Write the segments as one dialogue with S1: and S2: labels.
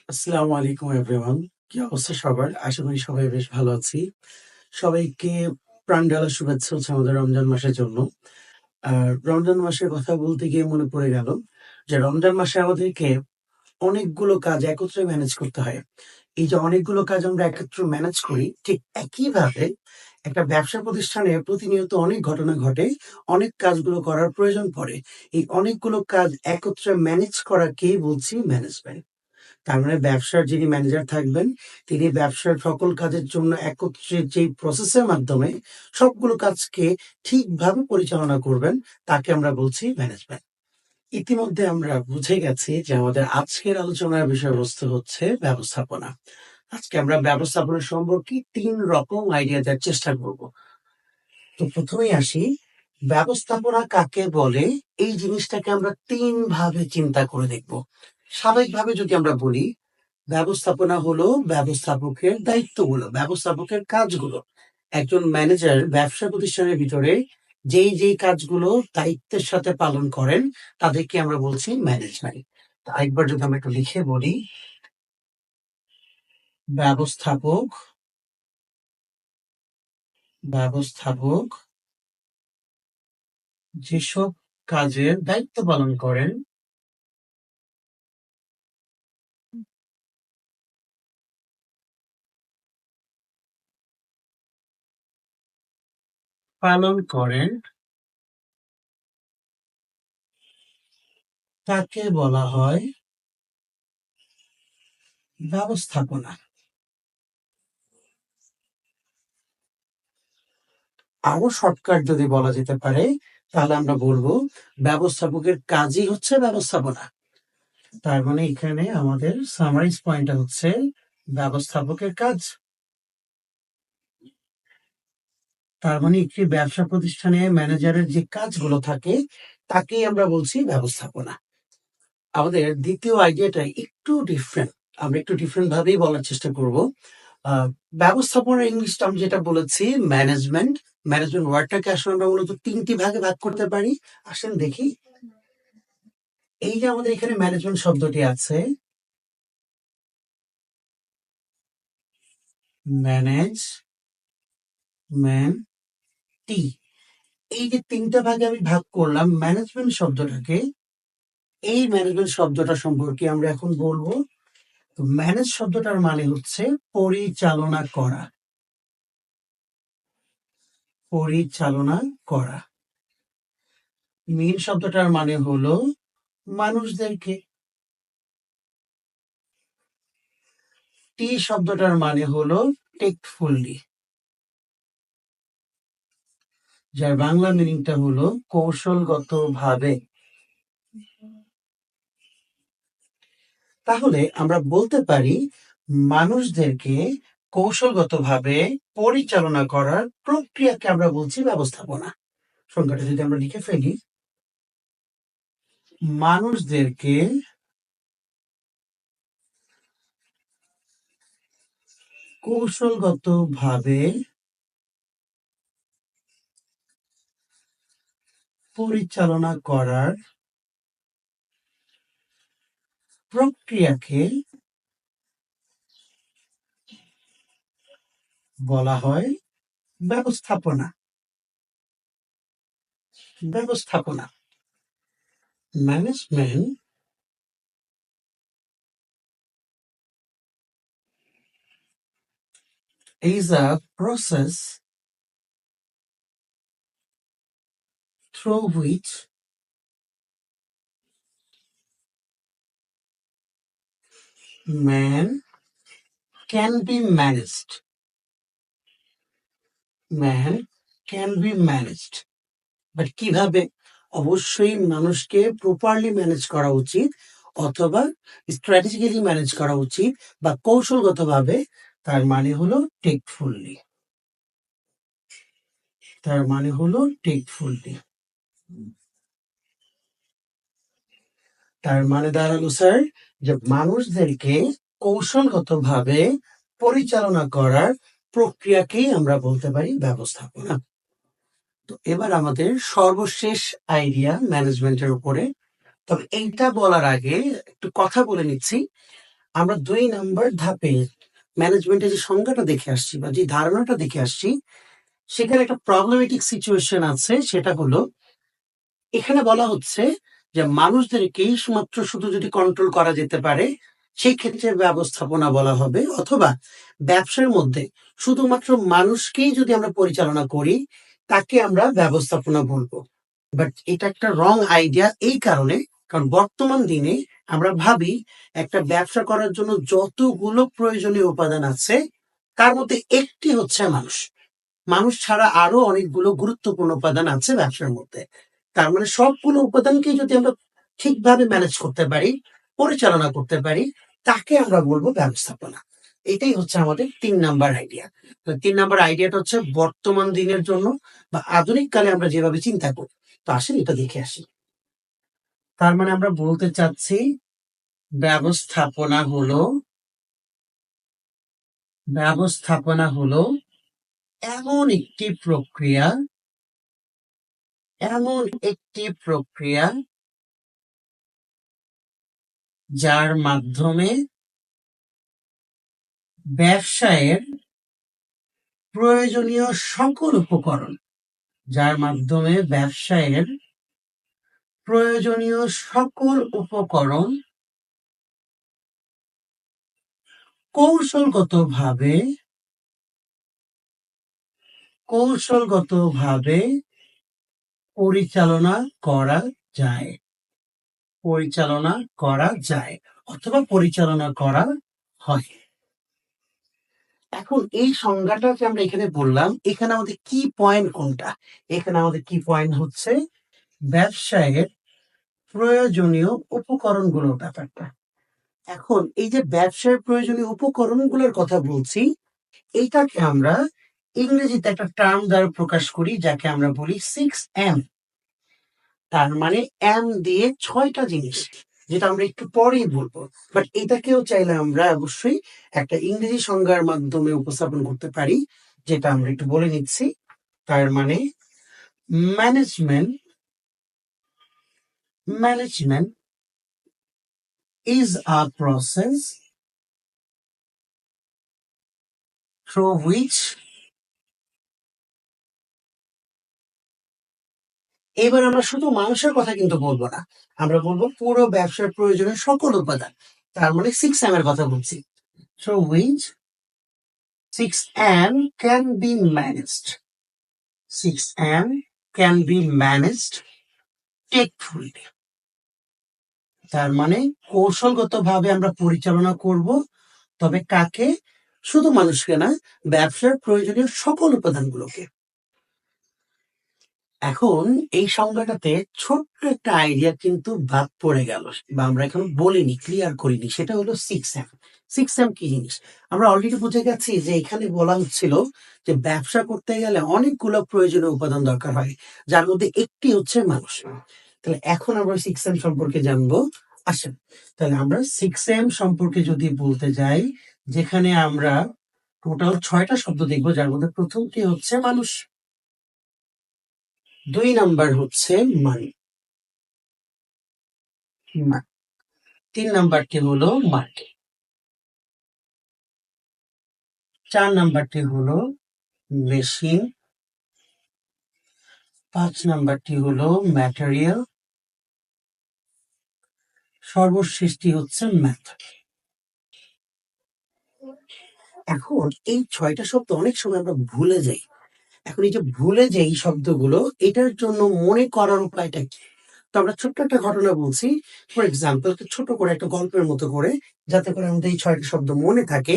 S1: আসসালামু আলাইকুম এভরিওয়ান। কি অবস্থা সবার? আশা করি সবাই বেশ ভালো আছি। সবাইকে প্রাণ ঢালা শুভেচ্ছা হচ্ছে আমাদের রমজান মাসের জন্য। রমজান মাসের কথা বলতে গিয়ে মনে পড়ে গেল যে রমজান মাসে আমাদেরকে অনেকগুলো কাজ একত্রে ম্যানেজ করতে হয়। এই যে অনেকগুলো কাজ আমরা একত্রে ম্যানেজ করি, ঠিক একইভাবে একটা ব্যবসা প্রতিষ্ঠানে প্রতিনিয়ত অনেক ঘটনা ঘটে, অনেক কাজগুলো করার প্রয়োজন পড়ে। এই অনেকগুলো কাজ একত্রে ম্যানেজ করাকেই বলছি ম্যানেজমেন্ট। তার মানে ব্যবসার যিনি ম্যানেজার থাকবেন, তিনি ব্যবসার সকল কাজের জন্য একত্রে যেই প্রসেসের মাধ্যমে সবগুলো কাজকে ঠিকভাবে পরিচালনা করবেন, তাকে আমরা বলছি ম্যানেজমেন্ট। ইতিমধ্যে আমরা বুঝে গেছি যে আমাদের আজকের আলোচনার বিষয়বস্তু হচ্ছে ব্যবস্থাপনা। আজকে আমরা ব্যবস্থাপনা সম্পর্কে ৩ রকম আইডিয়া দেওয়ার চেষ্টা করব। তো প্রথমেই আসি, ব্যবস্থাপনা কাকে বলে? এই জিনিসটাকে আমরা ৩ ভাবে চিন্তা করে দেখব। স্বাভাবিকভাবে যদি আমরা বলি, ব্যবস্থাপনা হলো ব্যবস্থাপকের দায়িত্বগুলো, ব্যবস্থাপকের কাজগুলো। একজন ম্যানেজার ব্যবসা প্রতিষ্ঠানের ভিতরে যেই কাজগুলো দায়িত্বের সাথে পালন করেন, তাদেরকে আমরা বলছি ম্যানেজমেন্ট। আরেকবার যদি আমরা একটু লিখে বলি, ব্যবস্থাপক ব্যবস্থাপক যেসব কাজের দায়িত্ব পালন করেন তাকে বলা হয় ব্যবস্থাপনা। আরো শর্টকাট যদি বলা যেতে পারে, তাহলে আমরা বলবো ব্যবস্থাপকের কাজই হচ্ছে ব্যবস্থাপনা। তার মানে এখানে আমাদের সামারাইজ পয়েন্টটা হচ্ছে ব্যবস্থাপকের কাজ। তার মানে একটি ব্যবসা প্রতিষ্ঠানে ম্যানেজারের যে কাজগুলো থাকে, তাকেই আমরা বলছি ব্যবস্থাপনা। আমাদের দ্বিতীয় আইডিয়াটা একটু ডিফারেন্ট। আমরা একটু ডিফারেন্ট ভাবেই বলার চেষ্টা করব। ব্যবস্থাপনার ইংলিশটা আমি যেটা বলেছি ম্যানেজমেন্ট। ম্যানেজমেন্ট ওয়ার্ডটাকে আসলে আমরা মূলত ৩টি ভাগে ভাগ করতে পারি। আসেন দেখি। এই যে আমাদের এখানে ম্যানেজমেন্ট শব্দটি আছে, ম্যানেজমেন্টি। এই যে ৩টা ভাগে আমি ভাগ করলাম ম্যানেজমেন্ট শব্দটাকে, এই ম্যানেজমেন্ট শব্দটা সম্পর্কে আমরা এখন বলবো। তো ম্যানেজ শব্দটার মানে হচ্ছে পরিচালনা করা, পরিচালনা করা। মেন শব্দটার মানে হলো মানুষদেরকে। টি শব্দটার মানে হলো টেকটফুলি, যার বাংলা মিনিংটা হলো কৌশলগতভাবে। তাহলে আমরা বলতে পারি মানুষদেরকে কৌশলগতভাবে পরিচালনা করার প্রক্রিয়াকে আমরা বলছি ব্যবস্থাপনা। সংজ্ঞাটা যদি আমরা লিখে ফেলি, মানুষদেরকে কৌশলগতভাবে পরিচালনা করার প্রক্রিয়াকে বলা হয় ব্যবস্থাপনা। ব্যবস্থাপনা, management is a process through which man can be managed. Man can be managed. But কিভাবে? অবশ্যই মানুষকে প্রপারলি ম্যানেজ করা উচিত, অথবা স্ট্র্যাটেজিক্যালি ম্যানেজ করা উচিত, বা কৌশলগতভাবে। তার মানে হলো টেকফুলি। তার মানে হলো টেকফুলি। তার মানে দাঁড়ালো স্যার যে মানুষদেরকে কৌশলগতভাবে পরিচালনা করার প্রক্রিয়াকেই আমরা বলতে পারি ব্যবস্থাপনা। তো এবার আমাদের সর্বশেষ আইডিয়া ম্যানেজমেন্টের উপরে। তবে এইটা বলার আগে একটু কথা বলে নিচ্ছি। আমরা ২ নাম্বার ধাপে ম্যানেজমেন্টের যে সংজ্ঞাটা দেখে আসছি বা যে ধারণাটা দেখে আসছি, সেখানে একটা প্রবলেমেটিক সিচুয়েশন আছে। সেটা হলো এখানে বলা হচ্ছে যে মানুষদেরকেই মাত্র শুধু যদি কন্ট্রোল করা যেতে পারে, সেই ক্ষেত্রে ব্যবস্থাপনা বলা হবে। অথবা ব্যবসার মধ্যে শুধুমাত্র মানুষকেই যদি আমরা পরিচালনা করি, তাকে আমরা ব্যবস্থাপনা বলবো। বাট এটা একটা রং আইডিয়া এই কারণে, কারণ বর্তমান দিনে আমরা ভাবি একটা ব্যবসা করার জন্য যতগুলো প্রয়োজনীয় উপাদান আছে, তার মধ্যে একটি হচ্ছে মানুষ। মানুষ ছাড়া আরো অনেকগুলো গুরুত্বপূর্ণ উপাদান আছে ব্যবসার মধ্যে। তার মানে সবগুলো উপাদানকে যদি আমরা ঠিকভাবে ম্যানেজ করতে পারি, পরিচালনা করতে পারি, তাকে আমরা বলবো ব্যবস্থাপনা। এটাই হচ্ছে আমাদের ৩ নাম্বার আইডিয়া। ৩ নাম্বার আইডিয়াটা হচ্ছে বর্তমান দিনের জন্য বা আধুনিক কালে আমরা যেভাবে চিন্তা করি। তো আসেন এটা দেখে আসি। তার মানে আমরা বলতে চাচ্ছি ব্যবস্থাপনা হলো ব্যবস্থাপনা হলো এমন একটি প্রক্রিয়া এমন একটি প্রক্রিয়া যার মাধ্যমে ব্যবসায়ের প্রয়োজনীয় সকল উপকরণ যার মাধ্যমে ব্যবসায়ের প্রয়োজনীয় সকল উপকরণ কৌশলগতভাবে কৌশলগতভাবে পরিচালনা করা যায় পরিচালনা করা যায় অথবা পরিচালনা করা হয়। এখন এই সংজ্ঞাটা যে আমরা এখানে বললাম, এখানে আমাদের কি পয়েন্ট কোনটা? এখানে আমাদের কি পয়েন্ট হচ্ছে ব্যবসায়ের প্রয়োজনীয় উপকরণগুলোর ব্যাপারটা। এখন এই যে ব্যবসার প্রয়োজনীয় উপকরণগুলোর কথা বলছি, এইটাকে আমরা ইংরেজিতে একটা টার্ম দ্বারা প্রকাশ করি যাকে আমরা বলি 6M। তার মানে এম দিয়ে ৬টা জিনিস, যেটা আমরা একটু পরেই বলবো। বাট এটাকেও চাইলে আমরা অবশ্যই একটা ইংরেজি সংজ্ঞার মাধ্যমে উপস্থাপন করতে পারি, যেটা আমরা একটু বলে নিচ্ছি। তার মানে management management is a process through which, এবার আমরা শুধু মানুষের কথা কিন্তু বলবো না, আমরা বলবো পুরো ব্যবসার প্রয়োজনীয় সকল উপাদান। তার মানে 6M এর কথা বলছি। through which 6M can be managed 6M can be managed tactfully। তার মানে কৌশলগতভাবে আমরা পরিচালনা করব, তবে কাকে? শুধু মানুষকে না, ব্যবসার প্রয়োজনীয় সকল উপাদানগুলোকে। এখন এই সংজ্ঞাটাতে ছোট্ট একটা আইডিয়া কিন্তু বাদ পড়ে গেল, বা আমরা এখন বলিনি, ক্লিয়ার করিনি। সেটা হলো 6M। 6M কি জিনিস? আমরা অলরেডি বুঝে গেছি যে এখানে বলা হচ্ছিল যে ব্যবসা করতে গেলে অনেকগুলো প্রয়োজনীয় উপাদান দরকার হয়, যার মধ্যে একটি হচ্ছে মানুষ। তাহলে এখন আমরা 6M সম্পর্কে জানবো। আসেন তাহলে আমরা 6M সম্পর্কে যদি বলতে যাই, যেখানে আমরা টোটাল 6টা শব্দ দেখবো, যার মধ্যে প্রথমটি হচ্ছে মানুষ, ২ নাম্বার হচ্ছে মানি, ৩ নাম্বারটি হলো মার্কেট, ৪ নাম্বারটি হলো মেশিন, ৫ নাম্বারটি হলো ম্যাটেরিয়াল, সর্বশেষটি হচ্ছে মেথড। এখন এই 6টা শব্দ অনেক সময় আমরা ভুলে যাই। এখন এই যে ভুলে যাই শব্দগুলো, এটার জন্য মনে করার উপায়টা কি? তো আমরা ছোট্ট একটা ঘটনা বলছি। ফর এক্সাম্পল ছোট করে একটা গল্পের মতো করে, যাতে করে আমাদের এই 6টা শব্দ মনে থাকে।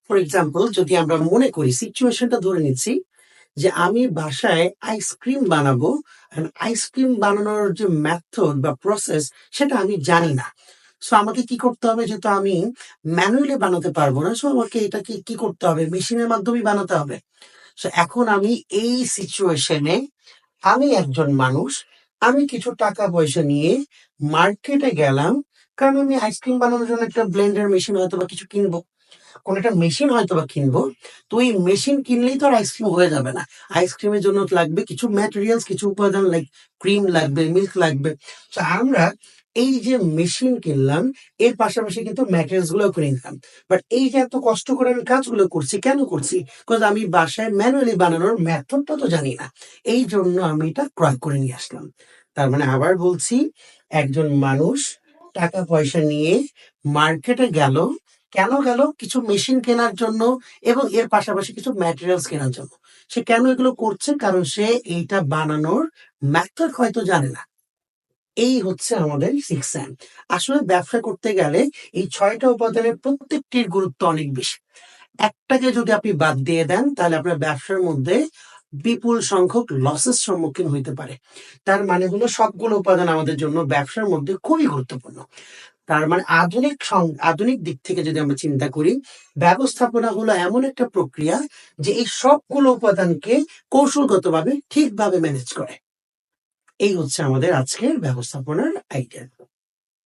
S1: ফর এক্সাম্পল যদি আমরা মনে করি, সিচুয়েশনটা ধরে নিচ্ছি যে আমি বাসায় আইসক্রিম বানাবো। আইসক্রিম বানানোর যে মেথড বা প্রসেস, সেটা আমি জানি না। সো আমাকে কি করতে হবে? যেহেতু আমি ম্যানুয়ালি বানাতে পারবো না, সো আমাকে এটাকে কি করতে হবে? মেশিনের মাধ্যমে বানাতে হবে। সো এখন আমি এই সিচুয়েশনে, আমি একজন মানুষ, আমি কিছু টাকা পয়সা নিয়ে মার্কেটে গেলাম, কারণ আমি আইসক্রিম বানানোর জন্য একটা ব্লেন্ডার মেশিন হয়তো বা কিছু কিনবো, কোন একটা মেশিন হয়তো বা কিনবো। তো এই মেশিন কিনলেই তো আর আইসক্রিম হয়ে যাবে না। আইসক্রিমের জন্য লাগবে কিছু ম্যাটেরিয়ালস, কিছু উপাদান, লাইক ক্রিম লাগবে, মিল্ক লাগবে। তো আমরা এই যে মেশিন কিনলাম, এর পাশাপাশি কিন্তু ম্যাটেরিয়ালস গুলো কিনে নিলাম। বাট এই যে এত কষ্ট করে আমি কাজগুলো করছি, কেন করছি? বিকজ আমি বাসায় ম্যানুয়ালি বানানোর মেথডটা তো জানি না। এই জন্য আমি এটা ক্রয় করে নিয়ে আসলাম। তার মানে আবার বলছি, একজন মানুষ টাকা পয়সা নিয়ে মার্কেটে গেল। কেন গেল? কিছু মেশিন কেনার জন্য এবং এর পাশাপাশি কিছু ম্যাটেরিয়ালস কেনার জন্য। সে কেন এগুলো করছে? কারণ সে এইটা বানানোর মেথড হয়তো জানে না। এই হচ্ছে আমাদের সিক্স সেন্স। আসলে ব্যবসা করতে গেলে এই ৬ টা উপাদানের প্রত্যেকটির গুরুত্ব অনেক বেশি। একটাকে যদি আপনি বাদ দিয়ে দেন, তাহলে আপনার ব্যবসার মধ্যে বিপুল সংখ্যক লসের সম্মুখীন হইতে পারে। তার মানে হলো সবগুলো উপাদান আমাদের জন্য ব্যবসার মধ্যে খুবই গুরুত্বপূর্ণ। তার মানে আধুনিক দিক থেকে যদি আমরা চিন্তা করি, ব্যবস্থাপনা হলো এমন একটা প্রক্রিয়া যে এই সবগুলো উপাদানকে কৌশলগতভাবে ঠিকভাবে ম্যানেজ করে। এই হচ্ছে আমাদের আজকের ব্যবস্থাপনার আইডিয়া।